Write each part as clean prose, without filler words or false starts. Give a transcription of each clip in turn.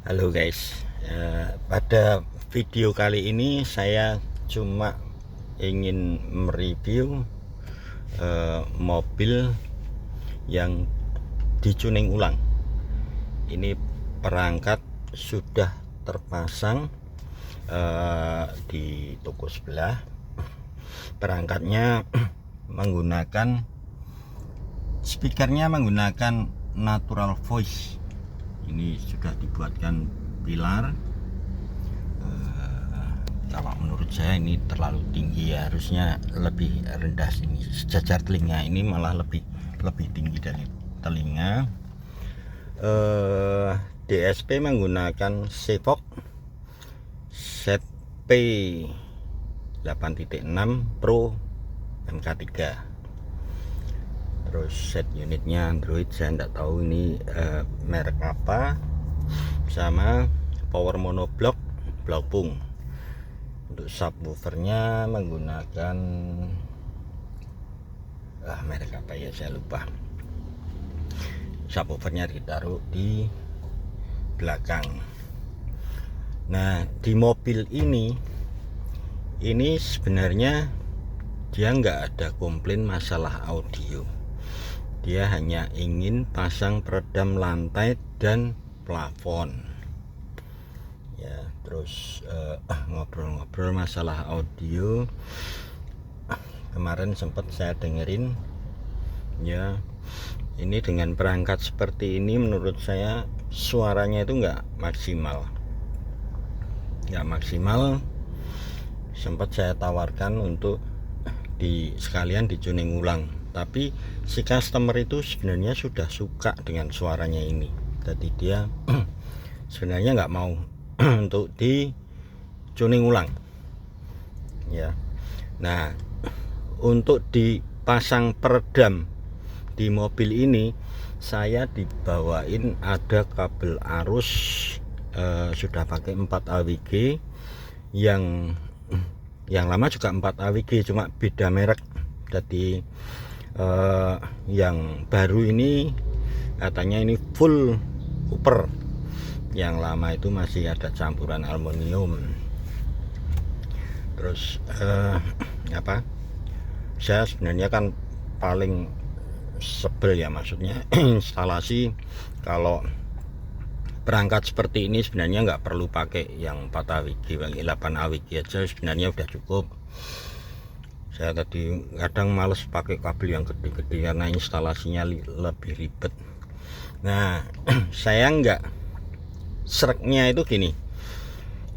Halo guys, pada video kali ini saya cuma ingin mereview mobil yang dicuning ulang. Ini perangkat sudah terpasang di toko sebelah. Perangkatnya menggunakan speakernya menggunakan natural voice. Ini sudah dibuatkan pilar. Kalau menurut saya ini terlalu tinggi ya, harusnya lebih rendah sini. Sejajar telinga, ini malah lebih tinggi dari telinga. DSP menggunakan Sevox ZP 8.6 Pro MK3. Terus set unitnya Android, saya tidak tahu ini merek apa. Sama power monoblock Blaupung. Untuk subwoofernya menggunakan merek apa ya, saya lupa. Subwoofernya ditaruh di belakang. Nah, di mobil ini sebenarnya dia nggak ada komplain masalah audio. Dia hanya ingin pasang peredam lantai dan plafon ya. Terus ngobrol-ngobrol masalah audio, kemarin sempat saya dengerin ya. Ini dengan perangkat seperti ini menurut saya suaranya itu nggak maksimal. Sempat saya tawarkan untuk sekalian dicuning ulang, tapi si customer itu sebenarnya sudah suka dengan suaranya ini. Jadi dia sebenarnya nggak mau untuk dicuning ulang ya. Nah, untuk dipasang peredam di mobil ini saya dibawain ada kabel arus, sudah pakai 4 AWG. Yang lama juga 4 AWG, cuma beda merek. Jadi yang baru ini katanya ini full copper, yang lama itu masih ada campuran aluminium. Terus saya sebenarnya kan paling sebel ya, maksudnya instalasi kalau perangkat seperti ini sebenarnya nggak perlu pakai yang 4 AWG, pakai 8 AWG aja sebenarnya udah cukup. Saya tadi kadang males pakai kabel yang gede-gede karena instalasinya lebih ribet. Nah, saya nggak sreknya itu gini,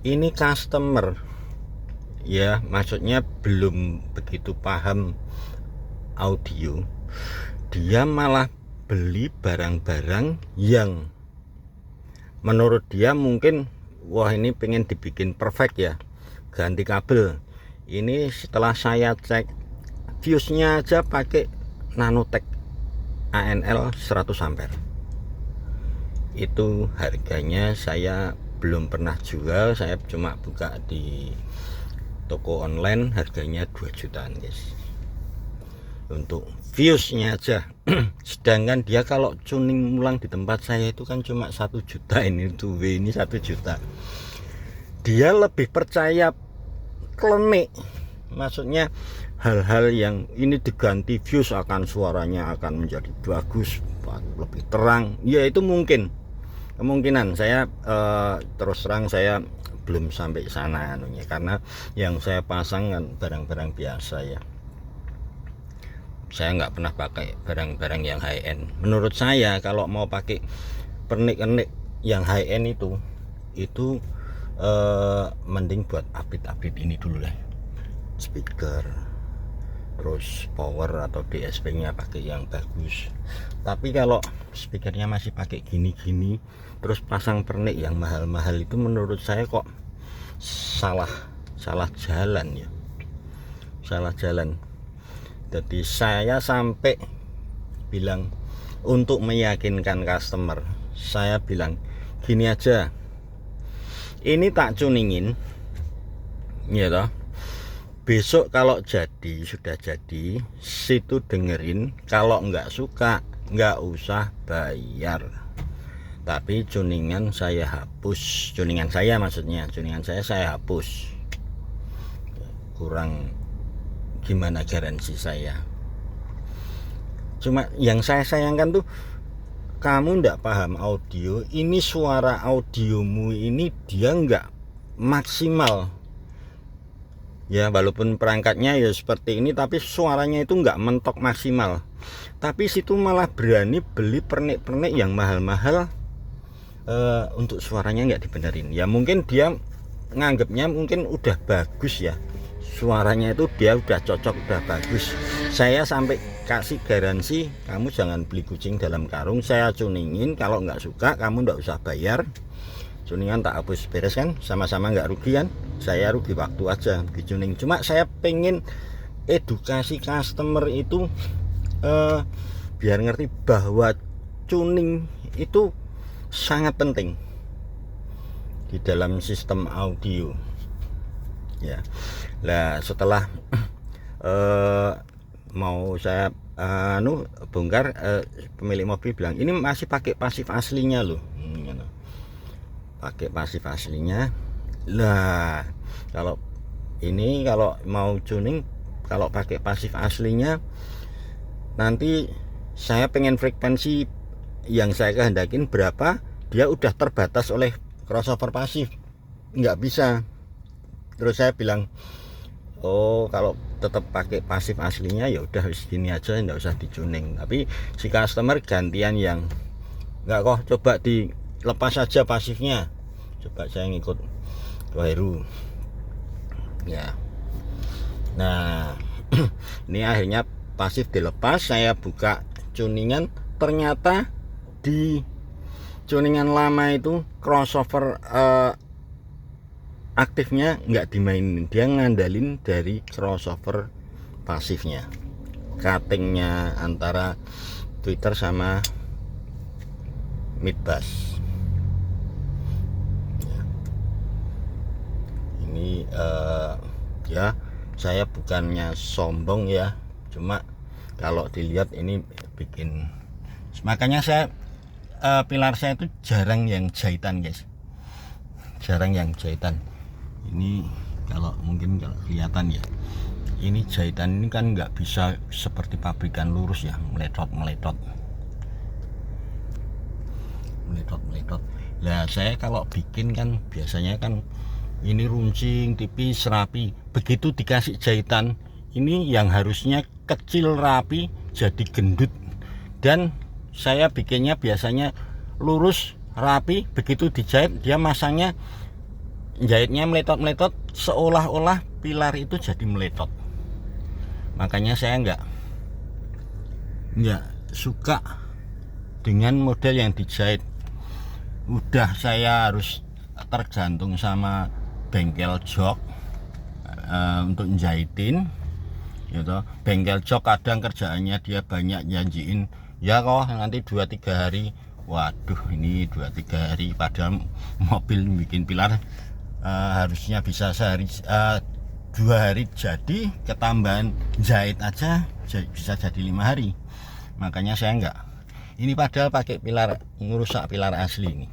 ini customer ya, maksudnya belum begitu paham audio, dia malah beli barang-barang yang menurut dia mungkin wah ini pengen dibikin perfect ya, ganti kabel. Ini setelah saya cek fuse-nya aja pakai Nanotech ANL 100 ampere. Itu harganya saya belum pernah jual, saya cuma buka di toko online, harganya 2 jutaan guys untuk fuse-nya aja. Sedangkan dia kalau tuning ulang di tempat saya itu kan cuma 1 juta, ini 2W ini 1 juta. Dia lebih percaya klenik, maksudnya hal-hal yang ini diganti fuse akan suaranya akan menjadi bagus, lebih terang ya. Itu kemungkinan saya terus terang saya belum sampai sana anunya, karena yang saya pasang kan barang-barang biasa ya. Saya nggak pernah pakai barang-barang yang high end. Menurut saya kalau mau pakai pernik-pernik yang high end itu mending buat update ini dulu lah, speaker, terus power atau DSP nya pakai yang bagus. Tapi kalau speakernya masih pakai gini-gini terus pasang pernik yang mahal-mahal, itu menurut saya kok salah jalan ya, salah jalan. Jadi saya sampai bilang untuk meyakinkan customer, saya bilang gini aja, ini tak cuningin ya toh, besok kalau sudah jadi situ dengerin, kalau nggak suka nggak usah bayar. tapi tuningan saya hapus. Tuningan saya maksudnya, tuningan saya hapus. Kurang gimana garansi saya. Cuma yang saya sayangkan tuh, kamu ndak paham audio. Ini suara audiomu ini dia nggak maksimal. Ya walaupun perangkatnya ya seperti ini, tapi suaranya itu nggak mentok maksimal. Tapi situ malah berani beli pernik-pernik yang mahal-mahal untuk suaranya nggak dibenerin. Ya mungkin dia nganggapnya mungkin udah bagus ya, suaranya itu dia udah cocok, udah bagus. Saya sampai kasih garansi, kamu jangan beli kucing dalam karung, saya tuningin. Kalau nggak suka kamu nggak usah bayar, tuningan tak hapus, beres kan, sama-sama nggak rugi kan. Saya rugi waktu aja dicuning. Cuma saya pengen edukasi customer itu biar ngerti bahwa tuning itu sangat penting di dalam sistem audio ya. Lah setelah mau saya bongkar, pemilik mobil bilang ini masih pakai pasif aslinya loh, pakai pasif aslinya. Lah kalau ini kalau mau tuning kalau pakai pasif aslinya, nanti saya pengen frekuensi yang saya kehendakin berapa, dia udah terbatas oleh crossover pasif, nggak bisa. Terus saya bilang, oh kalau tetap pakai pasif aslinya ya udah segini aja, nggak usah dituning. Tapi si customer gantian yang nggak, kok coba dilepas saja pasifnya. Coba saya ngikut ke Heru ya. Nah ini akhirnya pasif dilepas, saya buka tuningan, ternyata di tuningan lama itu crossover aktifnya nggak dimainin, dia ngandalin dari crossover pasifnya, cuttingnya antara Twitter sama midbass ya. Ini ya saya bukannya sombong ya, cuma kalau dilihat ini bikin, makanya saya pilar saya itu jarang yang jahitan guys, jarang yang jahitan. Ini kalau mungkin kalau kelihatan ya, ini jahitan ini kan nggak bisa seperti pabrikan lurus ya, meletot. Lah saya kalau bikin kan biasanya kan ini runcing tipis rapi, begitu dikasih jahitan ini yang harusnya kecil rapi jadi gendut. Dan saya bikinnya biasanya lurus rapi, begitu dijahit dia masangnya, jahitnya meletot seolah-olah pilar itu jadi meletot. Makanya saya nggak suka dengan model yang dijahit. Udah saya harus tergantung sama bengkel jok untuk jahitin gitu. Bengkel jok kadang kerjaannya dia banyak janjiin, ya kok nanti 2-3 hari. Waduh, ini 2-3 hari padahal mobil bikin pilar harusnya bisa sehari 2 hari jadi, ketambahan jahit aja bisa jadi 5 hari. Makanya saya ini padahal pakai pilar, ngerusak pilar asli ini,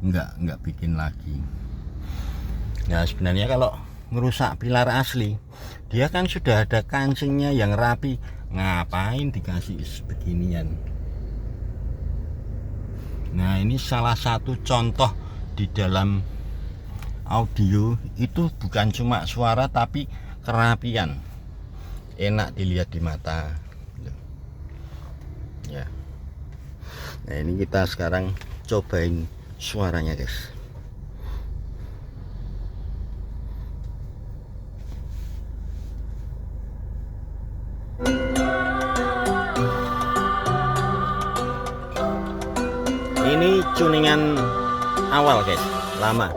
enggak bikin lagi. Nah sebenarnya kalau ngerusak pilar asli, dia kan sudah ada kancingnya yang rapi, ngapain dikasih beginian. Nah ini salah satu contoh di dalam audio itu, bukan cuma suara tapi kerapian, enak dilihat di mata ya. Nah ini kita sekarang cobain suaranya guys. Ini tuningan awal guys, lama.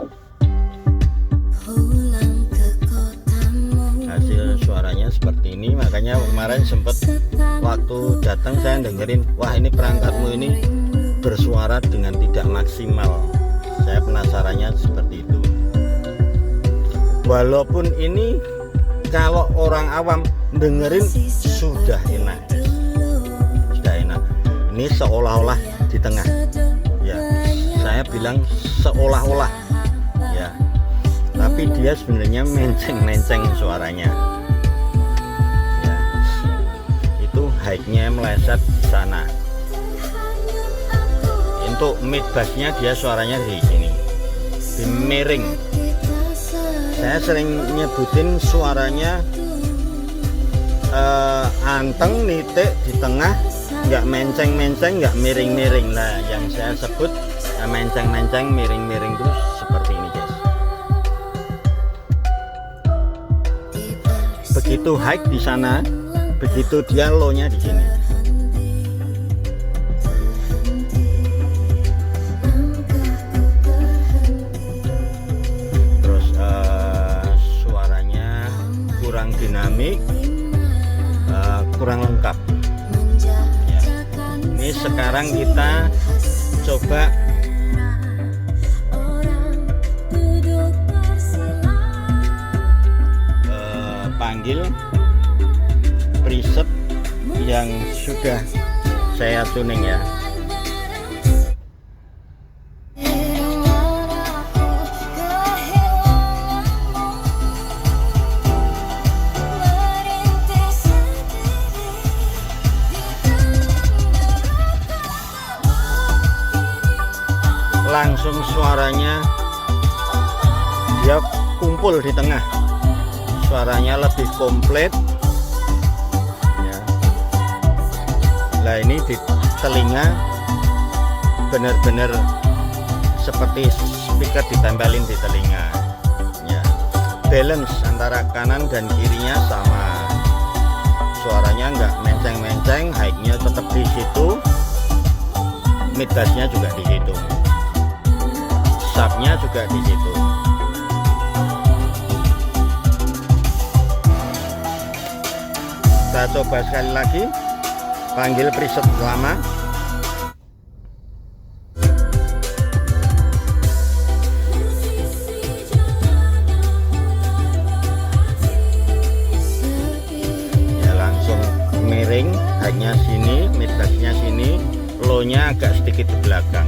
Hasil suaranya seperti ini, makanya kemarin sempat waktu datang saya dengerin, wah ini perangkatmu ini bersuara dengan tidak maksimal. Saya penasarannya seperti itu. Walaupun ini kalau orang awam dengerin sudah enak, sudah enak. Ini seolah-olah di tengah ya, saya bilang seolah-olah ya, tapi dia sebenarnya menceng-menceng suaranya ya. Itu high-nya meleset di sana. Untuk mid bassnya dia suaranya di sini, di miring. Saya sering nyebutin suaranya anteng, nitik di tengah, nggak menceng-menceng, nggak miring-miring. Nah, yang saya sebut menceng-menceng, miring-miring itu seperti ini, guys. Begitu high di sana, begitu dia low-nya di sini. Terus suaranya kurang dinamik, kurang lengkap ya. Ini sekarang kita coba panggil preset yang sudah saya tuning ya. Langsung suaranya dia kumpul di tengah, suaranya lebih komplit ya. Nah, ini di telinga benar-benar seperti speaker ditempelin di telinga ya. Balance antara kanan dan kirinya sama, suaranya nggak menceng-menceng, high-nya tetap di situ, mid bass-nya juga di situ, subnya juga di situ. Kita coba sekali lagi, panggil preset lama. Ya, langsung miring, hanya sini, mid bass-nya sini, low-nya agak sedikit ke belakang.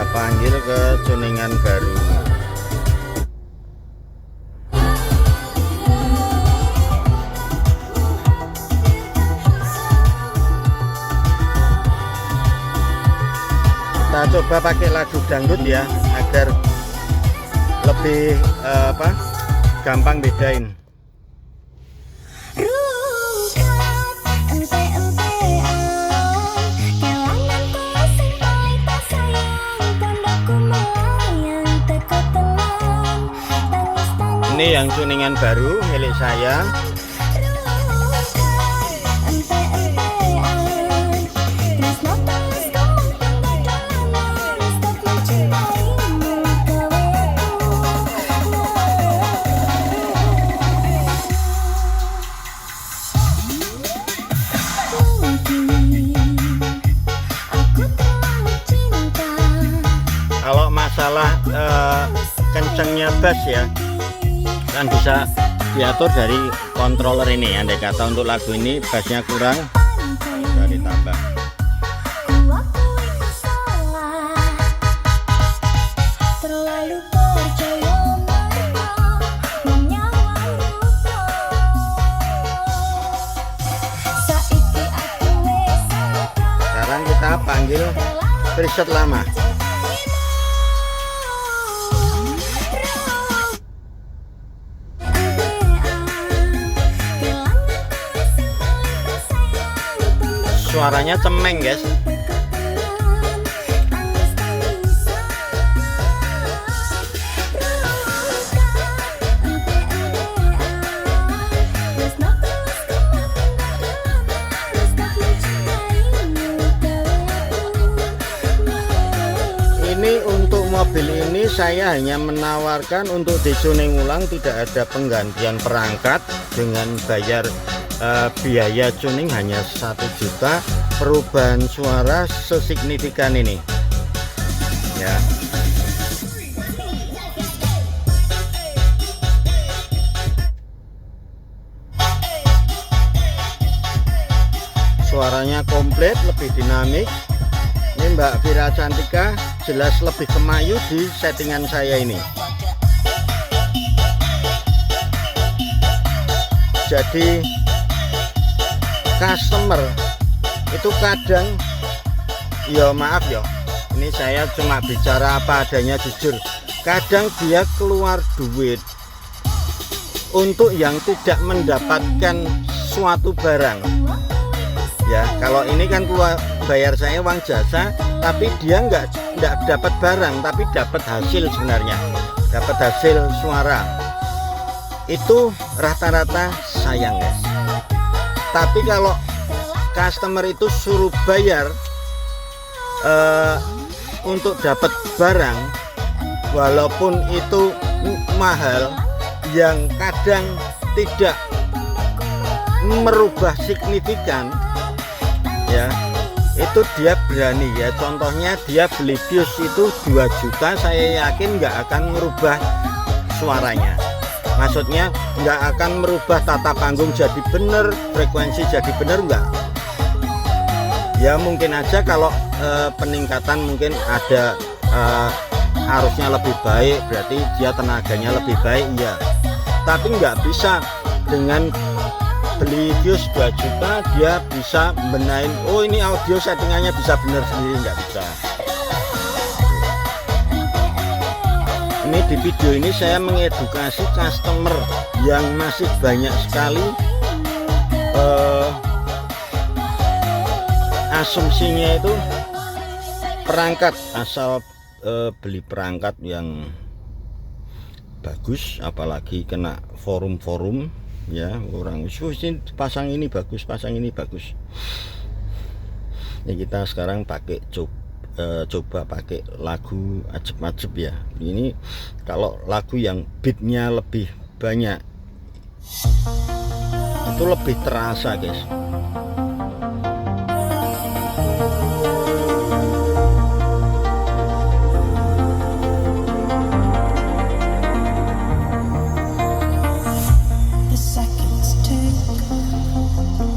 Panggil ke tuningan baru. Kita coba pakai lagu dangdut ya, agar lebih gampang bedain. Ini yang tuningan baru milik saya. Kalau masalah kencengnya bass ya, kan bisa diatur dari controller ini. Andai kata untuk lagu ini bassnya kurang, bisa ditambah. Sekarang kita panggil preset lama. Suaranya cemeng, guys. Ini untuk mobil ini saya hanya menawarkan untuk dituning ulang, tidak ada penggantian perangkat, dengan bayar biaya tuning hanya 1 juta. Perubahan suara sesignifikan ini ya. suaranya komplit, lebih dinamik. Ini Mbak Vira Cantika jelas lebih kemayu di settingan saya ini. Jadi customer itu kadang, ya maaf ya, ini saya cuma bicara apa adanya, jujur, kadang dia keluar duit untuk yang tidak mendapatkan suatu barang. Ya, kalau ini kan keluar bayar saya uang jasa, tapi dia nggak dapat barang, tapi dapat hasil sebenarnya, dapat hasil suara. Itu rata-rata sayang, guys. Tapi kalau customer itu suruh bayar untuk dapat barang, walaupun itu mahal, yang kadang tidak merubah signifikan, ya itu dia berani ya. Contohnya dia beli bius itu 2 juta, saya yakin nggak akan merubah suaranya. Maksudnya nggak akan merubah tata panggung jadi bener, frekuensi jadi bener, enggak. Ya mungkin aja kalau peningkatan mungkin ada arusnya lebih baik, berarti dia tenaganya lebih baik, ya. Tapi nggak bisa dengan beli bius 2 juta dia bisa benain, oh ini audio settingannya bisa bener sendiri, nggak bisa. Ini di video ini saya mengedukasi customer yang masih banyak sekali asumsinya itu perangkat, asal beli perangkat yang bagus, apalagi kena forum-forum, ya orang ini pasang ini bagus, pasang ini bagus. Ya kita sekarang pakai coba pakai lagu ajeb-ajeb ya. Ini kalau lagu yang beatnya lebih banyak itu lebih terasa, guys.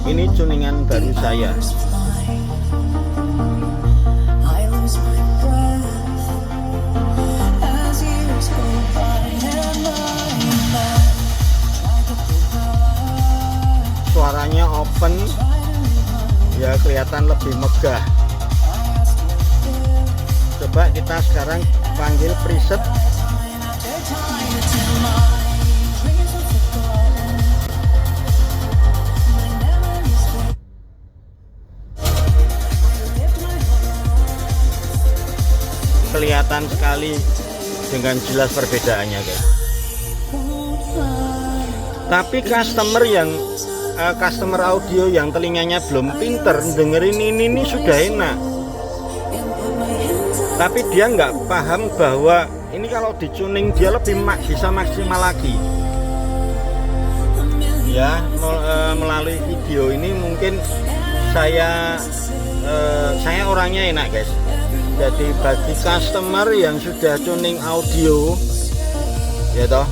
Ini tuningan baru saya. Suaranya open, ya kelihatan lebih megah. Coba kita sekarang panggil preset. Kelihatan sekali dengan jelas perbedaannya, guys. Tapi customer audio yang telinganya belum pinter dengerin ini sudah enak, tapi dia nggak paham bahwa ini kalau dicuning dia lebih bisa maksimal lagi. Ya, melalui video ini mungkin saya orangnya enak, guys. Jadi bagi customer yang sudah tuning audio, ya toh,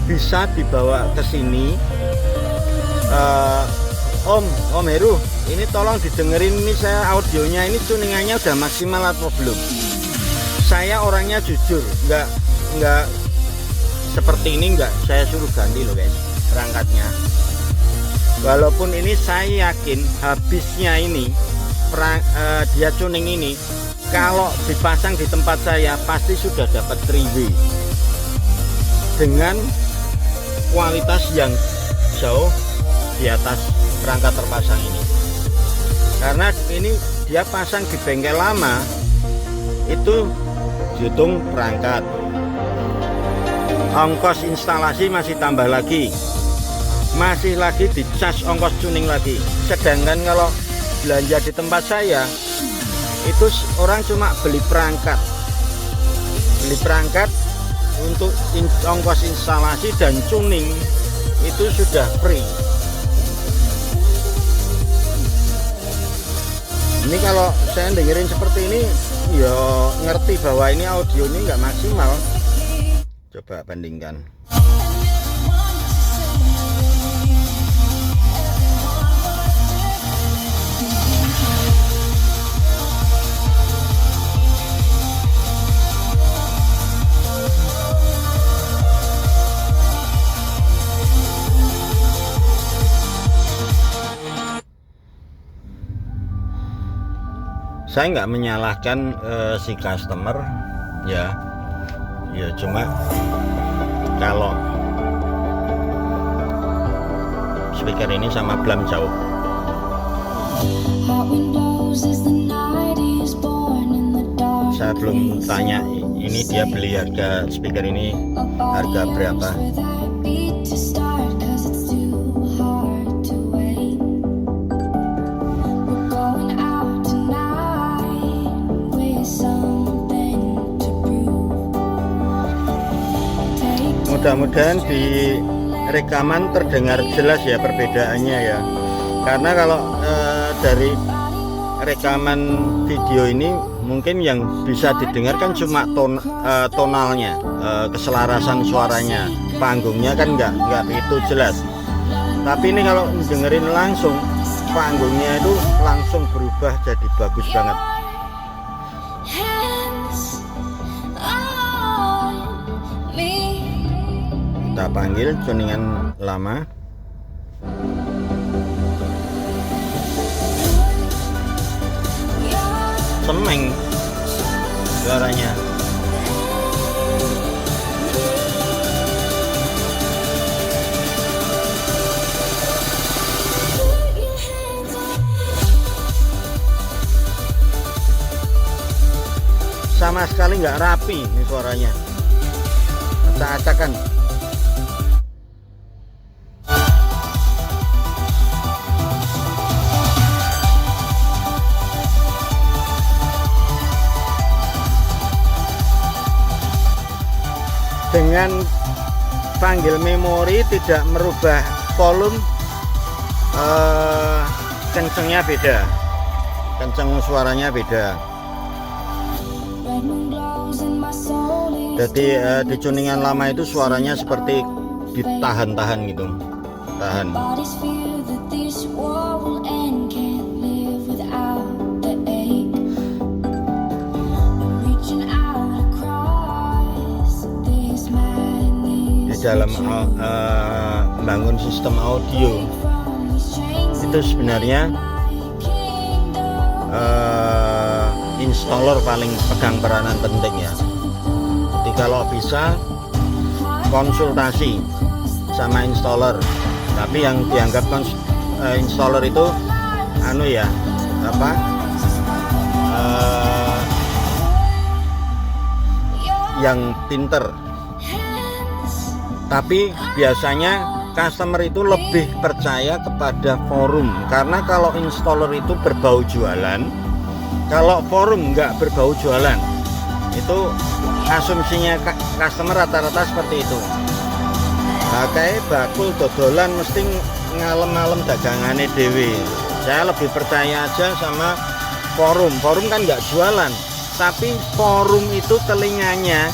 bisa dibawa ke sini. Om Heru, ini tolong didengerin, ini saya audionya ini tuningannya udah maksimal atau belum. Saya orangnya jujur, nggak seperti ini, nggak saya suruh ganti loh, guys, perangkatnya. Walaupun ini saya yakin habisnya ini dia tuning ini kalau dipasang di tempat saya pasti sudah dapat 3W dengan kualitas yang jauh di atas perangkat terpasang ini. Karena ini dia pasang di bengkel lama, itu dihitung perangkat, ongkos instalasi masih tambah lagi, masih lagi dicas ongkos tuning lagi. Sedangkan kalau belanja di tempat saya itu orang cuma beli perangkat untuk ongkos instalasi dan tuning itu sudah free. Ini kalau saya dengerin seperti ini ya ngerti bahwa ini audio ini nggak maksimal. Coba bandingkan. Saya nggak menyalahkan si customer ya, cuma kalau speaker ini sama blam jauh. Saya belum tanya ini dia beli harga speaker ini harga berapa. Mudah-mudahan di rekaman terdengar jelas ya perbedaannya ya, karena kalau dari rekaman video ini mungkin yang bisa didengarkan cuma tonalnya, keselarasan suaranya, panggungnya kan nggak begitu jelas. Tapi ini kalau dengerin langsung, panggungnya itu langsung berubah jadi bagus banget. Kita panggil tuningan lama. Semeng suaranya. Sama sekali nggak rapi ini suaranya. Acak-acakan. Dengan panggil memori tidak merubah volume, kencengnya beda, kenceng suaranya beda. Jadi di tuningan lama itu suaranya seperti ditahan-tahan gitu, tahan. Dalam bangun sistem audio itu sebenarnya installer paling pegang peranan penting ya. Jadi kalau bisa konsultasi sama installer, tapi yang dianggap installer itu yang pinter. Tapi biasanya customer itu lebih percaya kepada forum, karena kalau installer itu berbau jualan, kalau forum nggak berbau jualan, itu asumsinya customer rata-rata seperti itu. Kayak bakul dodolan mesti ngalem-ngalem dagangannya dewe. Saya lebih percaya aja sama forum. Forum kan nggak jualan, tapi forum itu telinganya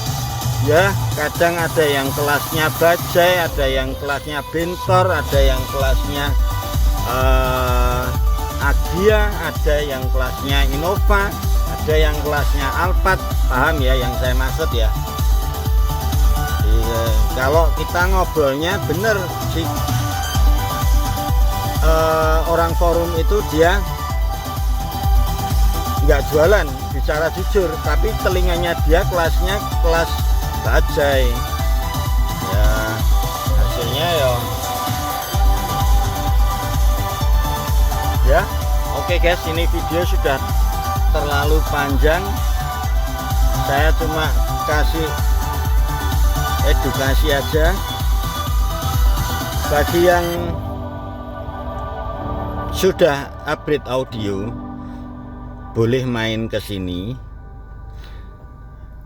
ya, kadang ada yang kelasnya bajai, ada yang kelasnya bentor, ada yang kelasnya Agia, ada yang kelasnya Innova, ada yang kelasnya Alphard. Paham ya yang saya maksud ya? Kalau kita ngobrolnya bener sih, orang forum itu dia nggak jualan, bicara jujur, tapi telinganya dia kelasnya kelas bajai ya, hasilnya ya. Oke guys, ini video sudah terlalu panjang, saya cuma kasih edukasi aja. Bagi yang sudah upgrade audio boleh main ke sini,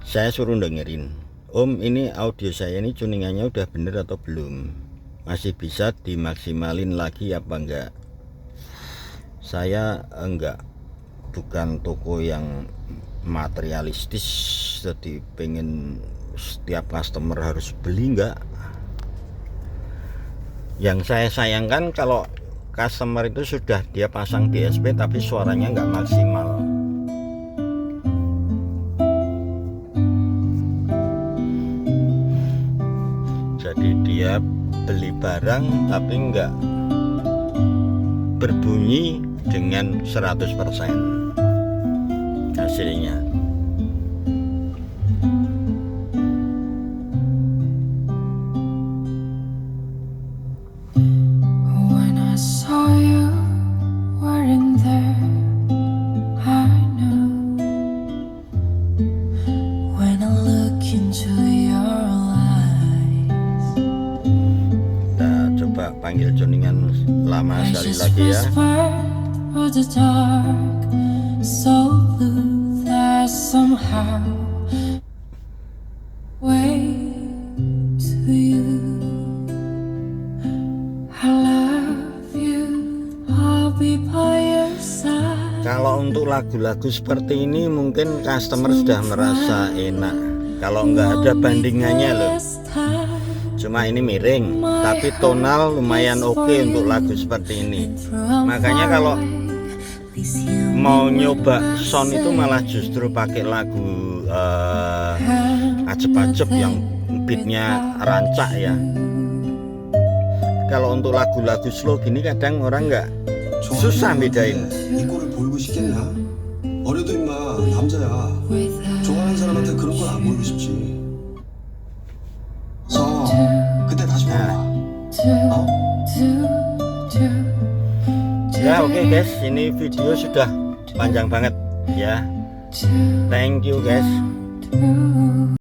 saya suruh dengerin, Om ini audio saya ini tuningannya udah bener atau belum, masih bisa dimaksimalin lagi apa enggak. Saya bukan toko yang materialistis, jadi pengen setiap customer harus beli, enggak. Yang saya sayangkan kalau customer itu sudah dia pasang DSP tapi suaranya enggak maksimal. Jadi dia beli barang tapi enggak berbunyi dengan 100%. hasilnya. When I saw you weren't there, I know. When I look into your eyes, Kita coba panggil joningan lama I sekali just lagi ya. whispered through the dark, so blue that somehow way to you. I love you, I'll be by your side. Kalau untuk lagu-lagu seperti ini mungkin customer sudah merasa enak. Kalau nggak ada bandingannya loh. Cuma ini miring, tapi tonal lumayan oke untuk lagu seperti ini. Makanya kalau mau nyoba sound itu malah justru pakai lagu acep-acep yang beatnya rancak ya. Kalau untuk lagu-lagu slow gini kadang orang nggak susah bedain. 이 꼴을 보이고 싶겠냐? 어려도 임마 남자야. 좋아하는 사람한테 그런 건 안 보이고 싶지. 서 그때 다시 보라. 어? Ya oke guys, ini video sudah panjang banget ya. Thank you guys.